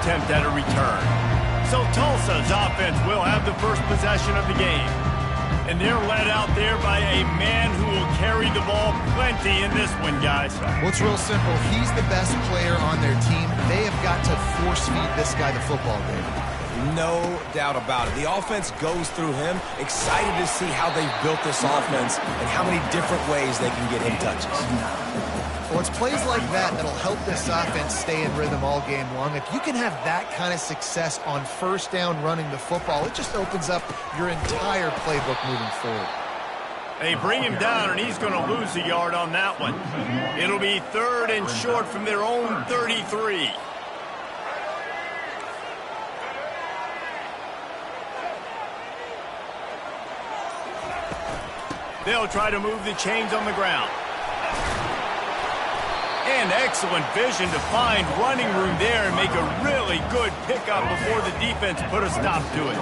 attempt at a return. So Tulsa's offense will have the first possession of the game. And they're led out there by a man who will carry the ball plenty in this one, guys. Well, it's real simple. He's the best player on their team. They have got to force-feed this guy the football, David. No doubt about it. The offense goes through him. Excited to see how they've built this offense and how many different ways they can get him touches. Well, it's plays like that that'll help this offense stay in rhythm all game long. If you can have that kind of success on first down running the football, it just opens up your entire playbook moving forward. They bring him down, and he's going to lose a yard on that one. It'll be 3rd and short from their own 33. They'll try to move the chains on the ground. And excellent vision to find running room there and make a really good pickup before the defense put a stop to it.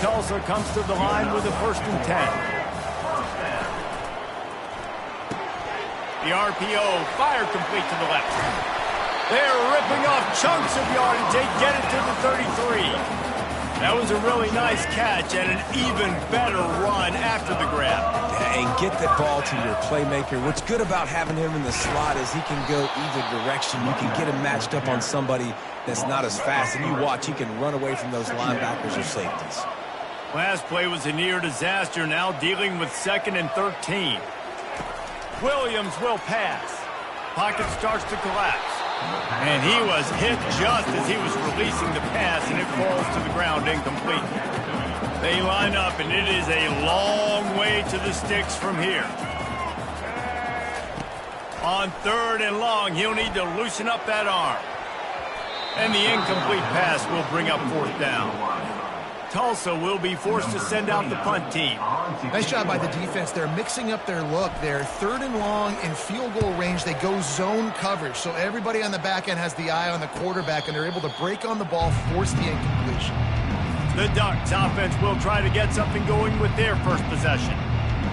Tulsa comes to the line with a 1st and 10. The RPO, fire complete to the left. They're ripping off chunks of yardage. They get it to the 33. That was a really nice catch and an even better run after the grab. Yeah, and get the ball to your playmaker. What's good about having him in the slot is he can go either direction. You can get him matched up on somebody that's not as fast, and you watch, he can run away from those linebackers or safeties. Last play was a near disaster, now dealing with 2nd and 13. Williams will pass. Pocket starts to collapse. And he was hit just as he was releasing the pass, and it falls to the ground incomplete. They line up, and it is a long way to the sticks from here. On 3rd and long, he'll need to loosen up that arm. And the incomplete pass will bring up 4th down. Tulsa will be forced to send out the punt team. Nice job by the defense. They're mixing up their look. They're 3rd and long in field goal range. They go zone coverage. So everybody on the back end has the eye on the quarterback, and they're able to break on the ball, force the incompletion. The Ducks offense will try to get something going with their first possession.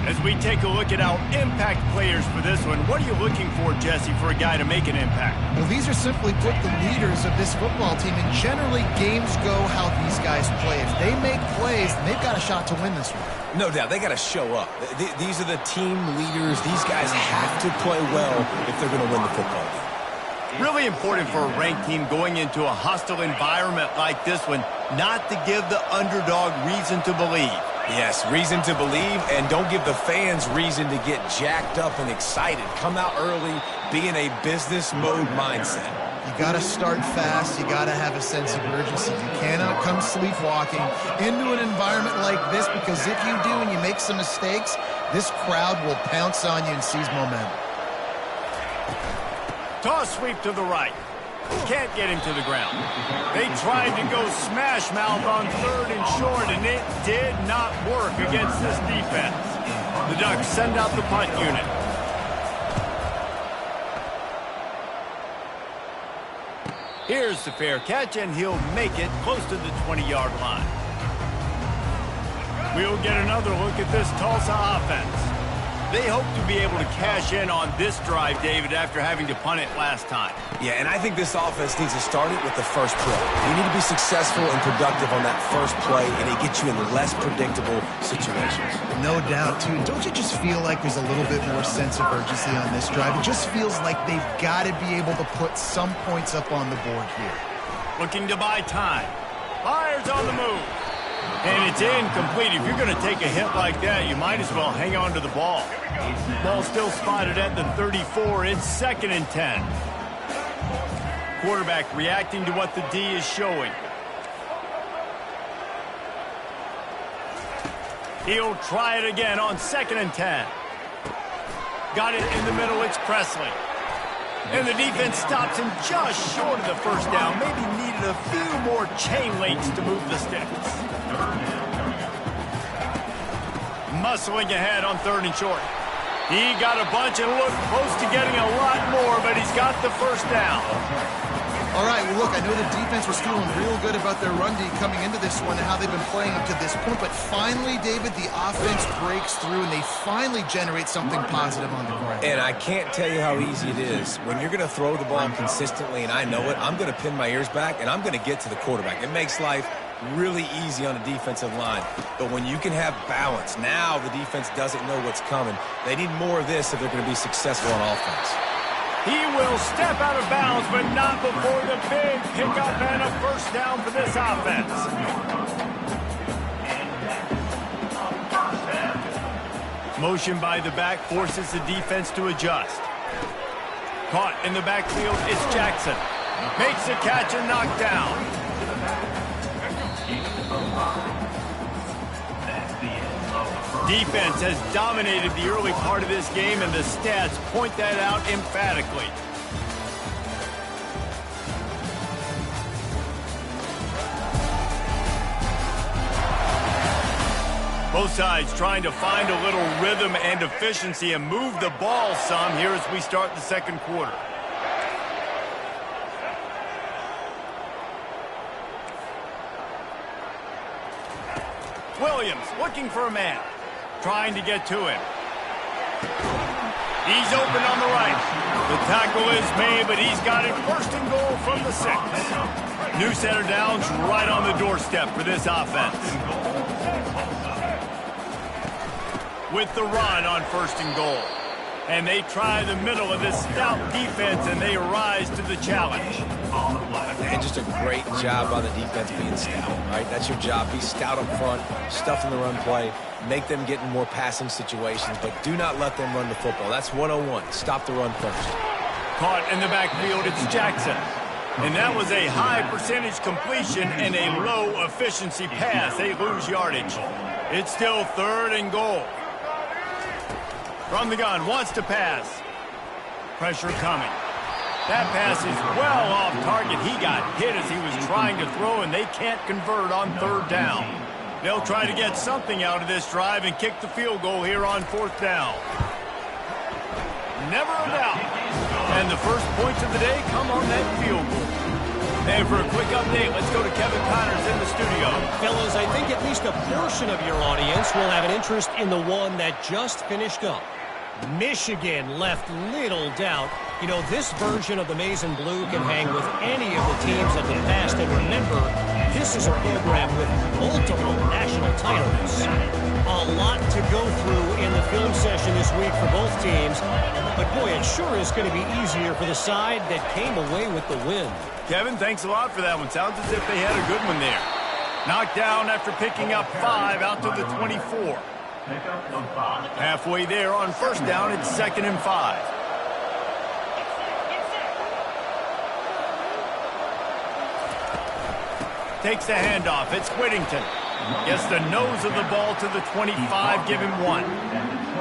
As we take a look at our impact players for this one, what are you looking for, Jesse, for a guy to make an impact? Well, these are simply put the leaders of this football team, and generally games go how these guys play. If they make plays, they've got a shot to win this one. No doubt. They got to show up. These are the team leaders. These guys have to play well if they're going to win the football game. Really important for a ranked team going into a hostile environment like this one, not to give the underdog reason to believe. Yes, reason to believe, and don't give the fans reason to get jacked up and excited. Come out early, be in a business mode mindset. You got to start fast. You got to have a sense of urgency. You cannot come sleepwalking into an environment like this, because if you do and you make some mistakes, this crowd will pounce on you and seize momentum. Toss sweep to the right. Can't get him to the ground. They tried to go smash mouth on 3rd and short, and it did not work against this defense. The Ducks send out the punt unit. Here's the fair catch, and he'll make it close to the 20-yard line. We'll get another look at this Tulsa offense. They hope to be able to cash in on this drive, David, after having to punt it last time. Yeah, and I think this offense needs to start it with the first play. You need to be successful and productive on that first play, and it gets you in less predictable situations. No doubt, too. Don't you just feel like there's a little bit more sense of urgency on this drive? It just feels like they've got to be able to put some points up on the board here. Looking to buy time. Fires on the move. And it's incomplete. If you're going to take a hit like that, you might as well hang on to the ball. Ball still spotted at the 34. It's 2nd and 10. Quarterback reacting to what the D is showing. He'll try it again on 2nd and 10. Got it in the middle. It's Presley. And the defense stops him just short of the first down. Maybe needed a few more chain links to move the sticks. Muscling ahead on 3rd and short. He got a bunch and looked close to getting a lot more, but he's got the first down. All right, well, look, I know the defense was feeling real good about their run D coming into this one and how they've been playing up to this point, but finally, David, the offense breaks through and they finally generate something positive on the ground. And I can't tell you how easy it is. When you're going to throw the ball consistently, and I know it, I'm going to pin my ears back, and I'm going to get to the quarterback. It makes life really easy on the defensive line. But when you can have balance, now the defense doesn't know what's coming. They need more of this if they're going to be successful on offense. He will step out of bounds, but not before the big pickup and a first down for this offense. Motion by the back forces the defense to adjust. Caught in the backfield, it's Jackson. Makes the catch and knocked down. Defense has dominated the early part of this game, and the stats point that out emphatically. Both sides trying to find a little rhythm and efficiency and move the ball some here as we start the second quarter. Williams looking for a man. Trying to get to him. He's open on the right. The tackle is made, but he's got it first and goal from the 6. New set of downs right on the doorstep for this offense. With the run on first and goal. And they try the middle of this stout defense, and they rise to the challenge. And just a great job by the defense being stout, right? That's your job. Be stout up front, stuff in the run play, make them get in more passing situations, but do not let them run the football. That's 101. Stop the run first. Caught in the backfield, it's Jackson. And that was a high percentage completion and a low efficiency pass. They lose yardage. It's still third and goal. From the gun, wants to pass. Pressure coming. That pass is well off target. He got hit as he was trying to throw, and they can't convert on third down. They'll try to get something out of this drive and kick the field goal here on fourth down. Never a doubt. And the first points of the day come on that field goal. And for a quick update, let's go to Kevin Connors in the studio. Fellas, I think at least a portion of your audience will have an interest in the one that just finished up. Michigan left little doubt. You know, this version of the Maize and Blue can hang with any of the teams of the past. And remember, this is a program with multiple national titles. A lot to go through in the film session this week for both teams. But boy, it sure is going to be easier for the side that came away with the win. Kevin, thanks a lot for that one. Sounds as if they had a good one there. Knocked down after picking up 5 out to the 24. Halfway there on first down, it's 2nd and 5. Takes the handoff. It's Whittington. Gets the nose of the ball to the 25. Give him 1.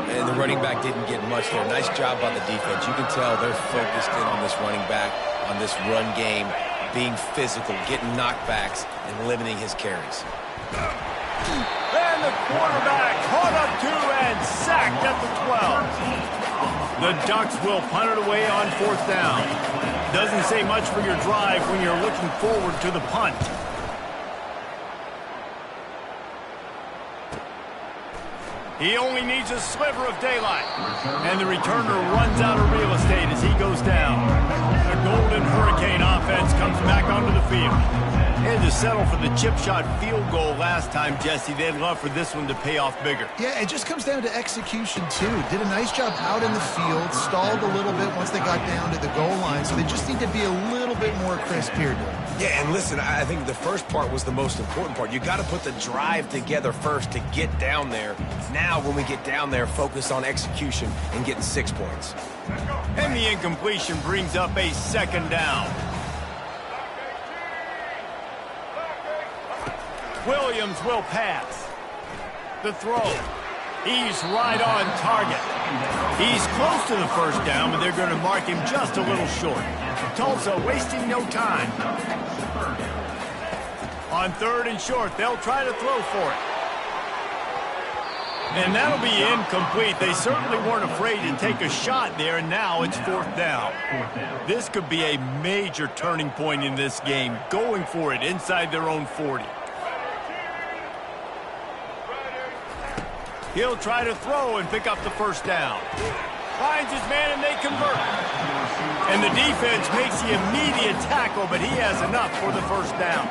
And the running back didn't get much there. Nice job by the defense. You can tell they're focused in on this running back, on this run game, being physical, getting knockbacks, and limiting his carries. And the quarterback caught up to and sacked at the 12. The Ducks will punt it away on fourth down. Doesn't say much for your drive when you're looking forward to the punt. He only needs a sliver of daylight. And the returner runs out of real estate as he goes down. The Golden Hurricane offense comes back onto the field. They had to settle for the chip shot field goal last time, Jesse. They'd love for this one to pay off bigger. Yeah, it just comes down to execution, too. Did a nice job out in the field, stalled a little bit once they got down to the goal line, so they just need to be a little bit more crisp here, dude. Yeah, and listen, I think the first part was the most important part. You got to put the drive together first to get down there. Now, when we get down there, focus on execution and getting 6 points. And the incompletion brings up a 2nd down. Williams will pass. The throw. He's right on target. He's close to the first down, but they're going to mark him just a little short. Tulsa wasting no time. On 3rd and short, they'll try to throw for it. And that'll be incomplete. They certainly weren't afraid to take a shot there, and now it's 4th down. This could be a major turning point in this game, going for it inside their own 40. He'll try to throw and pick up the 1st down. Finds his man, and they convert. And the defense makes the immediate tackle, but he has enough for the 1st down.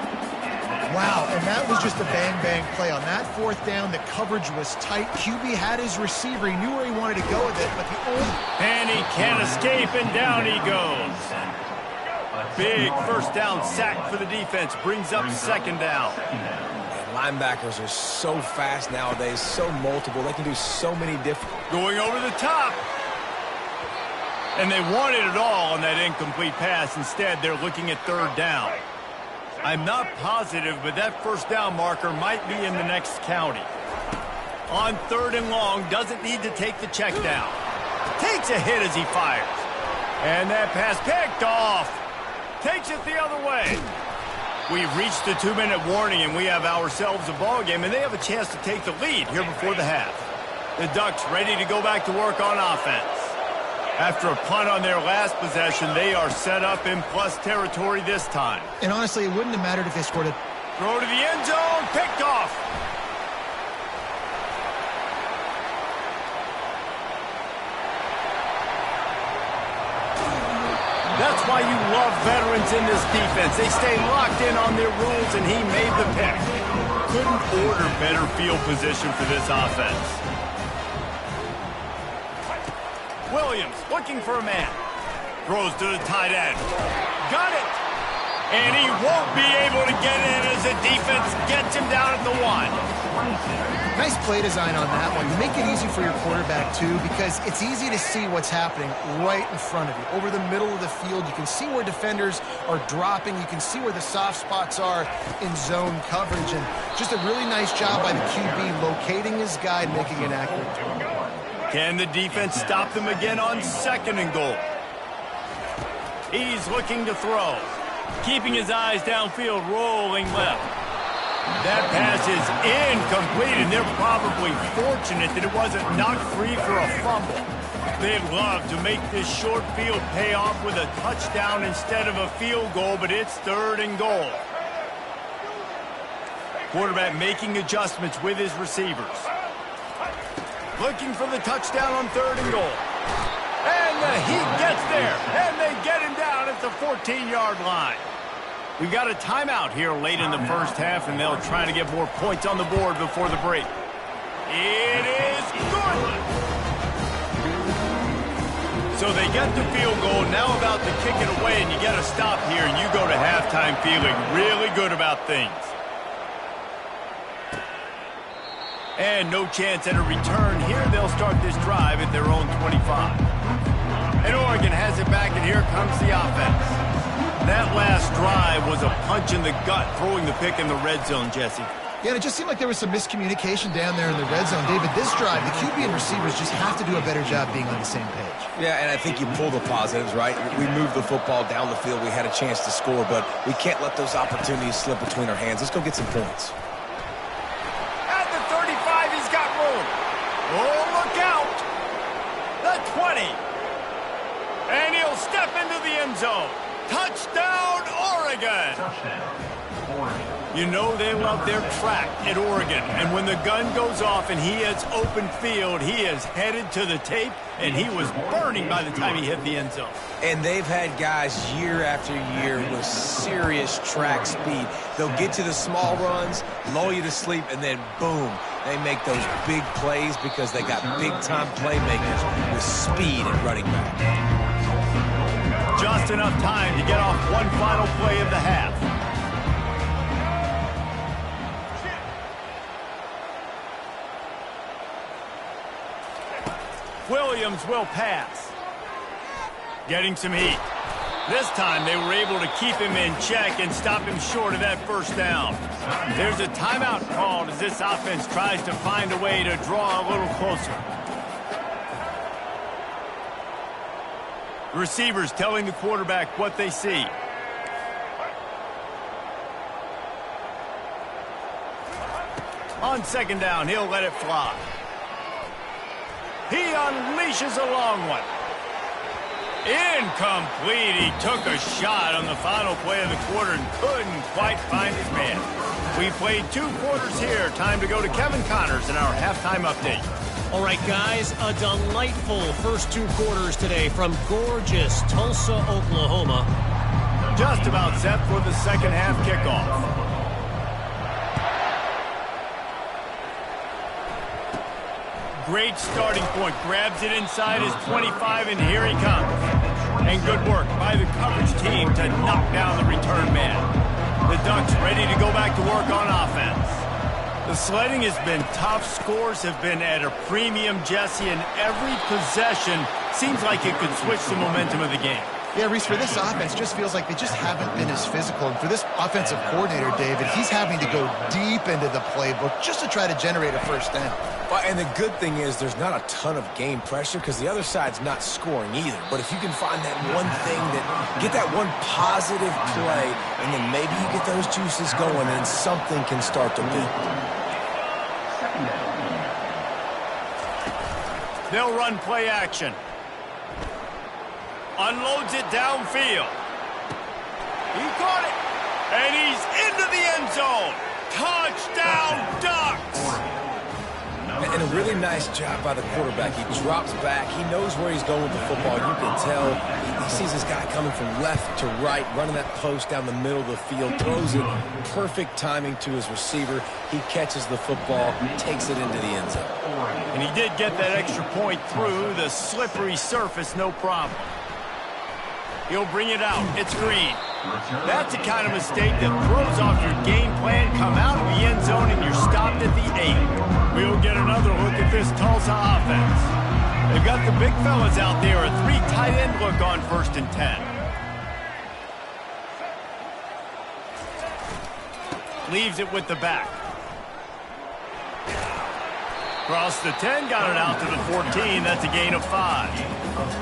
Wow, and that was just a bang-bang play. On that 4th down, the coverage was tight. QB had his receiver. He knew where he wanted to go with it, but the only... And he can't escape, and down he goes. Big 1st down sack for the defense. Brings up 2nd down. Linebackers are so fast nowadays, so multiple. They can do so many different... Going over the top. And they wanted it all on that incomplete pass. Instead, they're looking at 3rd down. I'm not positive, but that 1st down marker might be in the next county. On 3rd and long, doesn't need to take the check down. Takes a hit as he fires. And that pass picked off. Takes it the other way. We've reached the 2-minute warning, and we have ourselves a ball game, and they have a chance to take the lead here before the half. The Ducks ready to go back to work on offense. After a punt on their last possession, they are set up in plus territory this time. And honestly, it wouldn't have mattered if they scored a... Throw to the end zone, picked off. That's why you love veterans in this defense. They stay locked in on their rules, and he made the pick. Couldn't order better field position for this offense. Williams looking for a man. Throws to the tight end. Got it. And he won't be able to get in as the defense gets him down at the 1. Nice play design on that one. You make it easy for your quarterback, too, because it's easy to see what's happening right in front of you. Over the middle of the field, you can see where defenders are dropping. You can see where the soft spots are in zone coverage. And just a really nice job by the QB locating his guy and making an accurate throw. Can the defense stop them again on 2nd and goal? He's looking to throw. Keeping his eyes downfield, rolling left. That pass is incomplete, and they're probably fortunate that it wasn't knocked free for a fumble. They'd love to make this short field pay off with a touchdown instead of a field goal, but it's 3rd and goal. Quarterback making adjustments with his receivers. Looking for the touchdown on 3rd and goal. And the Heat gets there, and they get him down at the 14-yard line. We've got a timeout here late in the 1st half, and they'll try to get more points on the board before the break. It is good. So they get the field goal, now about to kick it away, and you get a stop here, and you go to halftime feeling really good about things. And no chance at a return here. They'll start this drive at their own 25. And Oregon has it back, and here comes the offense. That last drive was a punch in the gut, throwing the pick in the red zone, Jesse. Yeah, and it just seemed like there was some miscommunication down there in the red zone. David, this drive, the QB and receivers just have to do a better job being on the same page. Yeah, and I think you pull the positives, right? We moved the football down the field. We had a chance to score, but we can't let those opportunities slip between our hands. Let's go get some points. At the 35, he's got room. Oh, look out. The 20. And he'll step into the end zone. Touchdown, Oregon! You know they love their track at Oregon. And when the gun goes off and he hits open field, he is headed to the tape, and he was burning by the time he hit the end zone. And they've had guys year after year with serious track speed. They'll get to the small runs, lull you to sleep, and then boom, they make those big plays because they got big-time playmakers with speed at running back. Just enough time to get off one final play of the half. Williams will pass. Getting some heat. This time they were able to keep him in check and stop him short of that 1st down. There's a timeout called as this offense tries to find a way to draw a little closer. Receivers telling the quarterback what they see. On 2nd down, he'll let it fly. He unleashes a long one. Incomplete. He took a shot on the final play of the quarter and couldn't quite find his man. We played 2 quarters here. Time to go to Kevin Connors in our halftime update. All right, guys, a delightful first 2 quarters today from gorgeous Tulsa, Oklahoma. Just about set for the second half kickoff. Great starting point. Grabs it inside his 25, and here he comes. And good work by the coverage team to knock down the return man. The Ducks ready to go back to work on offense. The sledding has been tough. Scores have been at a premium, Jesse, and every possession seems like it could switch the momentum of the game. Yeah, Reese, for this offense, just feels like they just haven't been as physical. And for this offensive coordinator, David, he's having to go deep into the playbook just to try to generate a first down. Well, and the good thing is there's not a ton of game pressure because the other side's not scoring either. But if you can find that one thing get that one positive play, and then maybe you get those juices going, and something can start to build. They'll run play action. Unloads it downfield. He caught it. And he's into the end zone. Touchdown, Ducks! And a really nice job by the quarterback. He drops back. He knows where he's going with the football. You can tell he sees this guy coming from left to right, running that post down the middle of the field, throws it perfect timing to his receiver. He catches the football, takes it into the end zone. And he did get that extra point through the slippery surface, no problem. He'll bring it out. It's Green. That's the kind of mistake that throws off your game plan. Come out of the end zone and you're stopped at the 8. We'll get another look at this Tulsa offense. They've got the big fellas out there. A 3 tight end look on 1st and 10. Leaves it with the back. Across the 10, got it out to the 14. That's a gain of 5.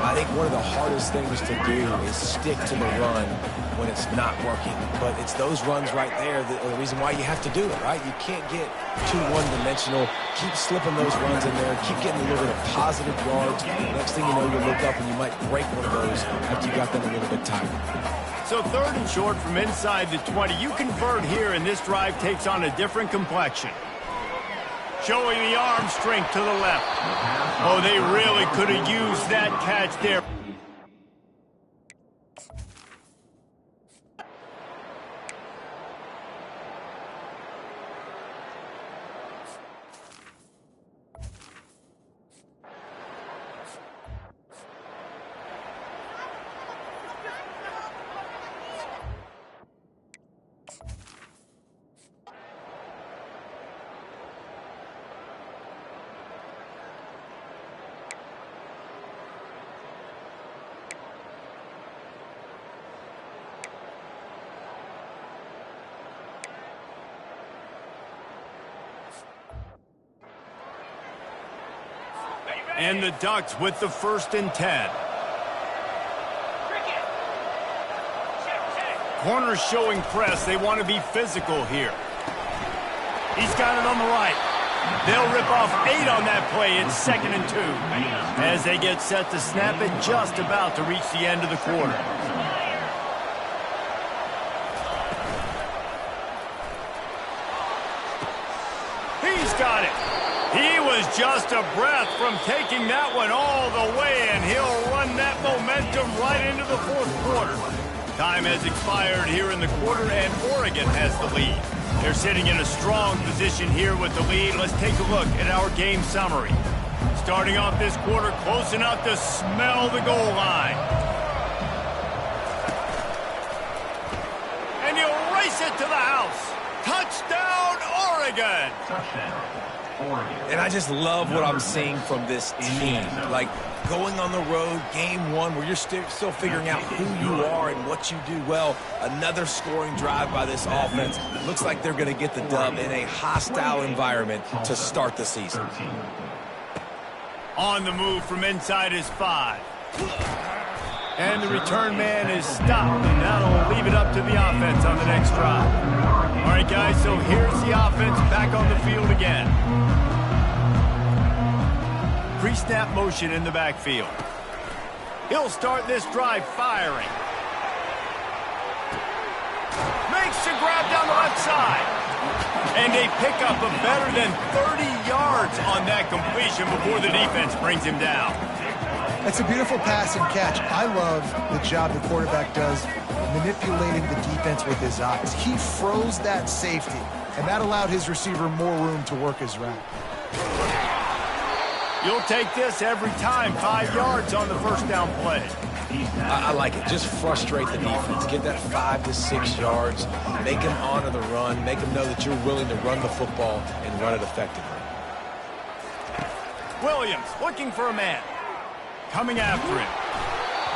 I think one of the hardest things to do is stick to the run when it's not working. But it's those runs right there that are the reason why you have to do it, right? You can't get too one-dimensional. Keep slipping those runs in there. Keep getting a little bit of positive yards. Next thing you know, you look up and you might break one of those after you got them a little bit tired. So 3rd and short from inside the 20. You convert here, and this drive takes on a different complexion. Showing the arm strength to the left. Oh, they really could have used that catch there. And the Ducks with the 1st and 10. Corners showing press. They want to be physical here. He's got it on the right. They'll rip off 8 on that play. It's 2nd and 2. As they get set to snap it, just about to reach the end of the quarter. He's got it. He was just a breath from taking that one all the way, and he'll run that momentum right into the 4th quarter. Time has expired here in the quarter, and Oregon has the lead. They're sitting in a strong position here with the lead. Let's take a look at our game summary. Starting off this quarter, close enough to smell the goal line. And he'll race it to the house. Touchdown, Oregon! And I just love what I'm seeing from this team. Like, going on the road, game 1, where you're still figuring out who you are and what you do well. Another scoring drive by this offense. Looks like they're going to get the dub in a hostile environment to start the season. On the move from inside his 5. And the return man is stopped, and that'll leave it up to the offense on the next drive. All right, guys, so here's the offense back on the field again. pre-snap motion in the backfield. He'll start this drive firing. Makes the grab down the left side. And a pickup of better than 30 yards on that completion before the defense brings him down. That's a beautiful pass and catch. I love the job the quarterback does manipulating the defense with his eyes. He froze that safety, and that allowed his receiver more room to work his route. You'll take this every time. 5 yards on the first down play. I like it. Just frustrate the defense. Get that 5 to 6 yards. Make them honor the run. Make them know that you're willing to run the football and run it effectively. Williams looking for a man. Coming after him.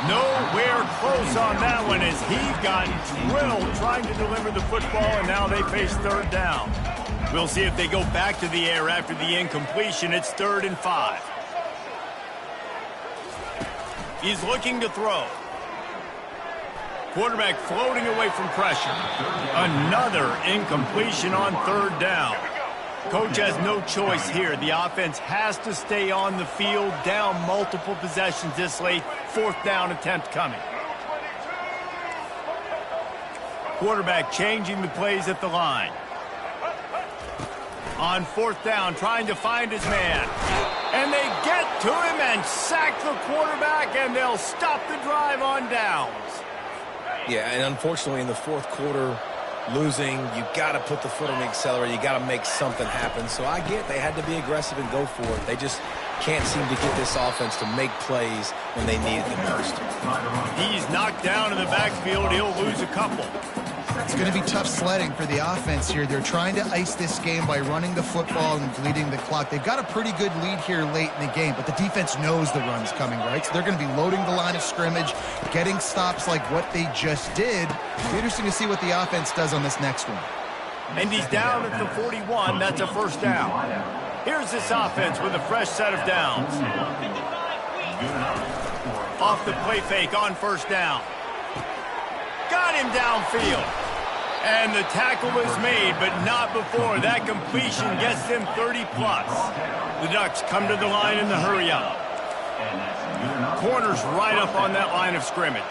Nowhere close on that one as he got drilled trying to deliver the football, and now they face third down. We'll see if they go back to the air after the incompletion. It's 3rd and 5. He's looking to throw. Quarterback floating away from pressure. Another incompletion on 3rd down. Coach has no choice here. The offense has to stay on the field, down multiple possessions this late. 4th down attempt coming. Quarterback changing the plays at the line. On 4th down, trying to find his man. And they get to him and sack the quarterback, and they'll stop the drive on downs. Yeah, and unfortunately in the 4th quarter, losing, you got to put the foot on the accelerator. You got to make something happen. So I get they had to be aggressive and go for it. They just can't seem to get this offense to make plays when they need it the most. He's knocked down in the backfield. He'll lose a couple. It's going to be tough sledding for the offense here. They're trying to ice this game by running the football and bleeding the clock. They've got a pretty good lead here late in the game, but the defense knows the run's coming, right? So they're going to be loading the line of scrimmage, getting stops like what they just did. It'll be interesting to see what the offense does on this next one. And he's down at the 41. That's a 1st down. Here's this offense with a fresh set of downs. Off the play fake on 1st down. Got him downfield. And the tackle was made, but not before. That completion gets them 30-plus. The Ducks come to the line in the hurry-up. Corners right up on that line of scrimmage.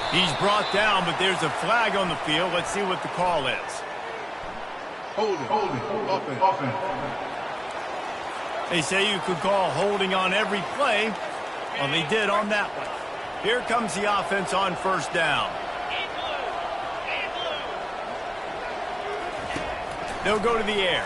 He's brought down, but there's a flag on the field. Let's see what the call is. Holding. They say you could call holding on every play. Well, they did on that one. Here comes the offense on 1st down. They'll go to the air.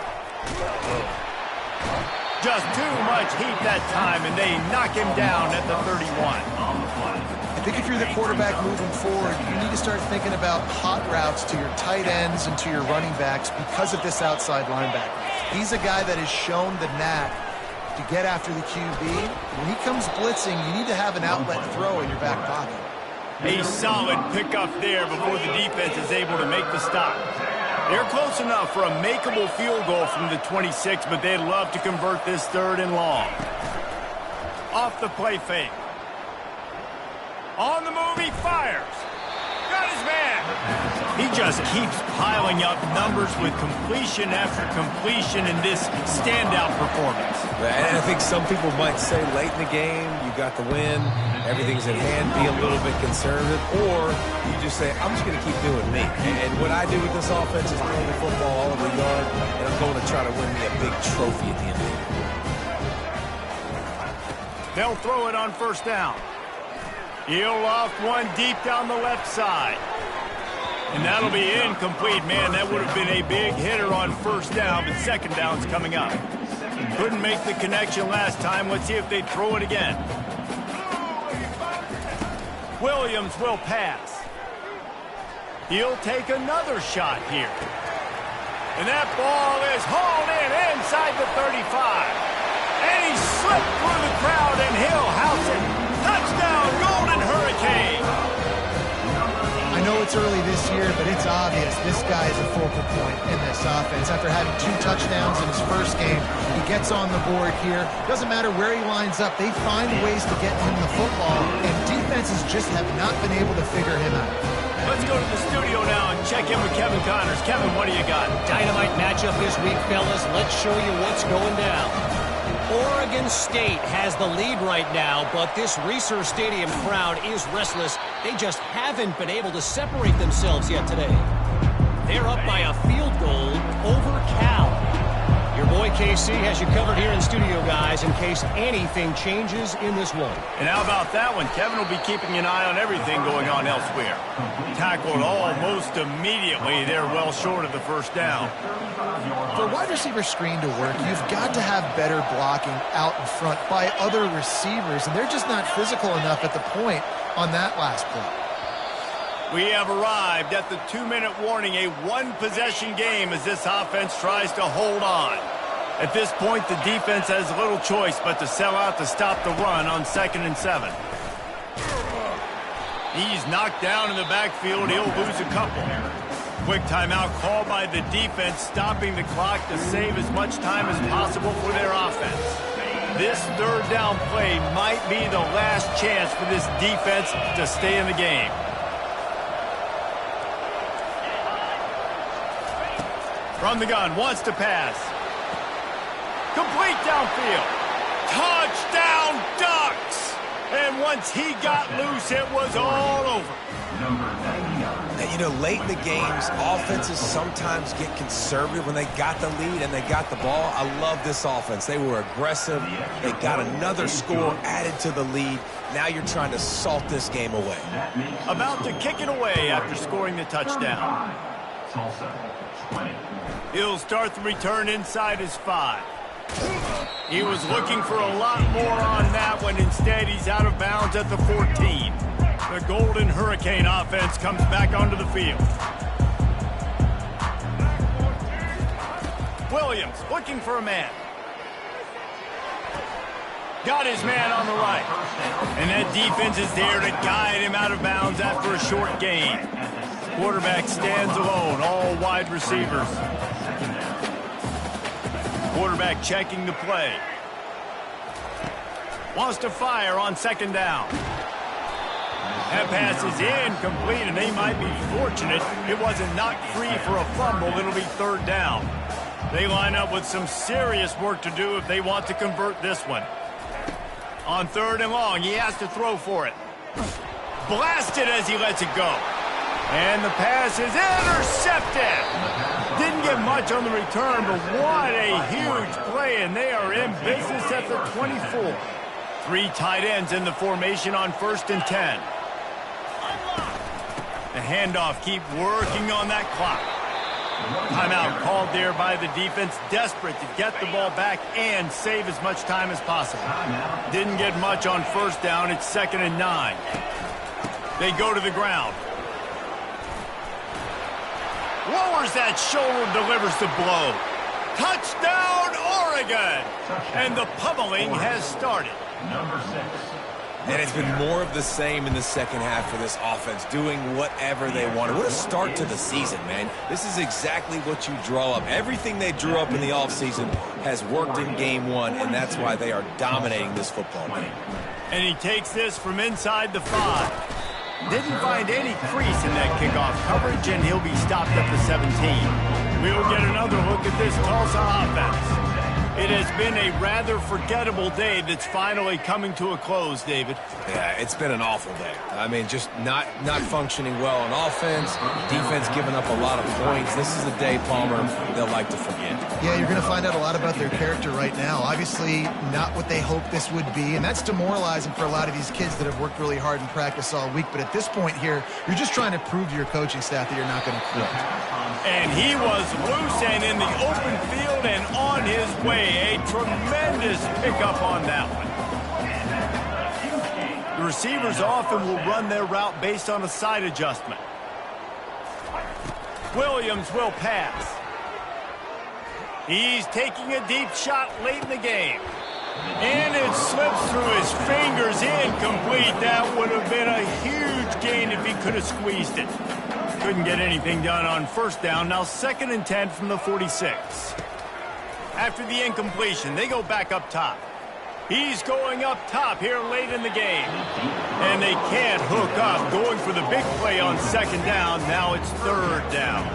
Just too much heat that time, and they knock him down at the 31. I think if you're the quarterback moving forward, you need to start thinking about hot routes to your tight ends and to your running backs because of this outside linebacker. He's a guy that has shown the knack to get after the QB. When he comes blitzing, you need to have an outlet throw in your back pocket. A solid pickup there before the defense is able to make the stop. They're close enough for a makeable field goal from the 26, but they'd love to convert this 3rd and long. Off the play fake. On the move, he fires. Got his man. He just keeps piling up numbers with completion after completion in this standout performance. And I think some people might say late in the game, you got the win, everything's at hand, be a little bit conservative, or you just say, I'm just going to keep doing me. And what I do with this offense is throwing the football all over the yard, and I'm going to try to win me a big trophy at the end of the year. They'll throw it on 1st down. He'll loft one deep down the left side. And that'll be incomplete. Man, that would have been a big hitter on 1st down, but 2nd down's coming up. Couldn't make the connection last time. Let's see if they throw it again. Williams will pass. He'll take another shot here. And that ball is hauled in inside the 35. And he slipped through the crowd, and he'll house it. Touchdown, Golden Hurricane. I know it's early this year, but it's obvious this guy is a focal point in this offense. After having 2 touchdowns in his first game, he gets on the board here. Doesn't matter where he lines up, they find ways to get him the football, and defenses just have not been able to figure him out. Let's go to the studio now and check in with Kevin Connors. Kevin, what do you got? Dynamite matchup this week, fellas. Let's show you what's going down. Oregon State has the lead right now, but this Reser Stadium crowd is restless. They just haven't been able to separate themselves yet today. They're up by a field goal over Cal. Your boy KC has you covered here in studio, guys, in case anything changes in this one. And how about that one? Kevin will be keeping an eye on everything going on elsewhere. Tackled almost immediately. They're well short of the first down. For a wide receiver screen to work, you've got to have better blocking out in front by other receivers, and they're just not physical enough at the point on that last play. We have arrived at the 2-minute warning, a one-possession game as this offense tries to hold on. At this point, the defense has little choice but to sell out to stop the run on 2nd and 7. He's knocked down in the backfield. He'll lose a couple. Quick timeout called by the defense, stopping the clock to save as much time as possible for their offense. This third down play might be the last chance for this defense to stay in the game. From the gun, wants to pass. Complete downfield. Touchdown, Ducks! And once he got loose, it was all over. And, you know, late in the games, offenses sometimes get conservative when they got the lead and they got the ball. I love this offense. They were aggressive. They got another score added to the lead. Now you're trying to salt this game away. About to kick it away after scoring the touchdown. Tulsa, 20. He'll start the return inside his 5. He was looking for a lot more on that one. Instead, he's out of bounds at the 14. The Golden Hurricane offense comes back onto the field. Williams looking for a man. Got his man on the right. And that defense is there to guide him out of bounds after a short gain. Quarterback stands alone, all wide receivers. Quarterback checking the play. Wants to fire on 2nd down. That pass is incomplete, and they might be fortunate it wasn't knocked free for a fumble. It'll be 3rd down. They line up with some serious work to do if they want to convert this one. On 3rd and long, he has to throw for it. Blasted as he lets it go. And the pass is intercepted. Didn't get much on the return, but what a huge play, and they are in business at the 24. 3 tight ends in the formation on 1st and 10. The handoff, keep working on that clock. Timeout called there by the defense, desperate to get the ball back and save as much time as possible. Didn't get much on 1st down. It's 2nd and 9. They go to the ground. Lowers that shoulder, delivers the blow. Touchdown, Oregon! And the pummeling has started. Number 6. And it's been more of the same in the second half for this offense, doing whatever they wanted. What a start to the season, man. This is exactly what you draw up. Everything they drew up in the offseason has worked in game 1, and that's why they are dominating this football game. And he takes this from inside the 5. Didn't find any crease in that kickoff coverage, and he'll be stopped at the 17. We'll get another look at this Tulsa offense. It has been a rather forgettable day that's finally coming to a close, David. Yeah, it's been an awful day. I mean, just not functioning well on offense, defense giving up a lot of points. This is a day, Palmer, they'll like to forget. Yeah, you're going to find out a lot about their character right now. Obviously, not what they hoped this would be, and that's demoralizing for a lot of these kids that have worked really hard in practice all week. But at this point here, you're just trying to prove to your coaching staff that you're not going to quit. And he was loose and in the open field and on his way. A tremendous pickup on that one. The receivers often will run their route based on a side adjustment. Williams will pass. He's taking a deep shot late in the game. And it slips through his fingers, incomplete. That would have been a huge gain if he could have squeezed it. Couldn't get anything done on 1st down. Now 2nd and 10 from the 46. After the incompletion, they go back up top. He's going up top here late in the game. And they can't hook up, going for the big play on second down. Now it's third down.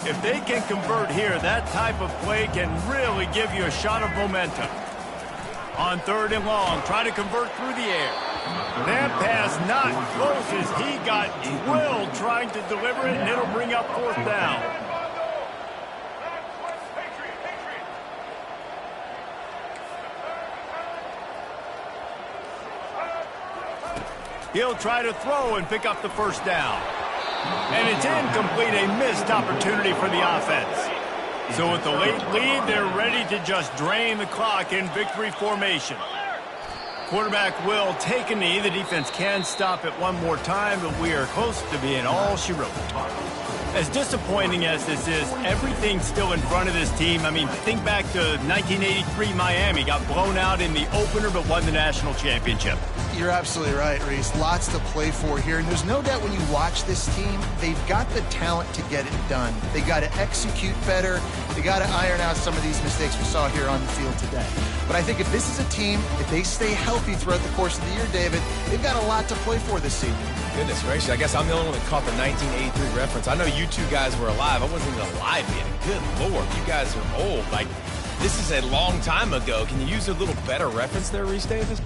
If they can convert here, that type of play can really give you a shot of momentum. On third and long, try to convert through the air. That pass not close as he got drilled trying to deliver it, and it'll bring up fourth down. He'll try to throw and pick up the first down. And it's incomplete, a missed opportunity for the offense. So with the late lead, they're ready to just drain the clock in victory formation. Quarterback will take a knee. The defense can stop it one more time, but we are close to being all she wrote. As disappointing as this is, everything's still in front of this team. I mean, think back to 1983 Miami. Got blown out in the opener, but won the national championship. You're absolutely right, Reese. Lots to play for here. And there's no doubt when you watch this team, they've got the talent to get it done. They got to execute better. They got to iron out some of these mistakes we saw here on the field today. But I think if this is a team, if they stay healthy throughout the course of the year, David, they've got a lot to play for this season. Goodness gracious, I guess I'm the only one that caught the 1983 reference. I know you two guys were alive. I wasn't even alive yet. Good Lord, you guys are old. Like, this is a long time ago. Can you use a little better reference there, Reese Davis?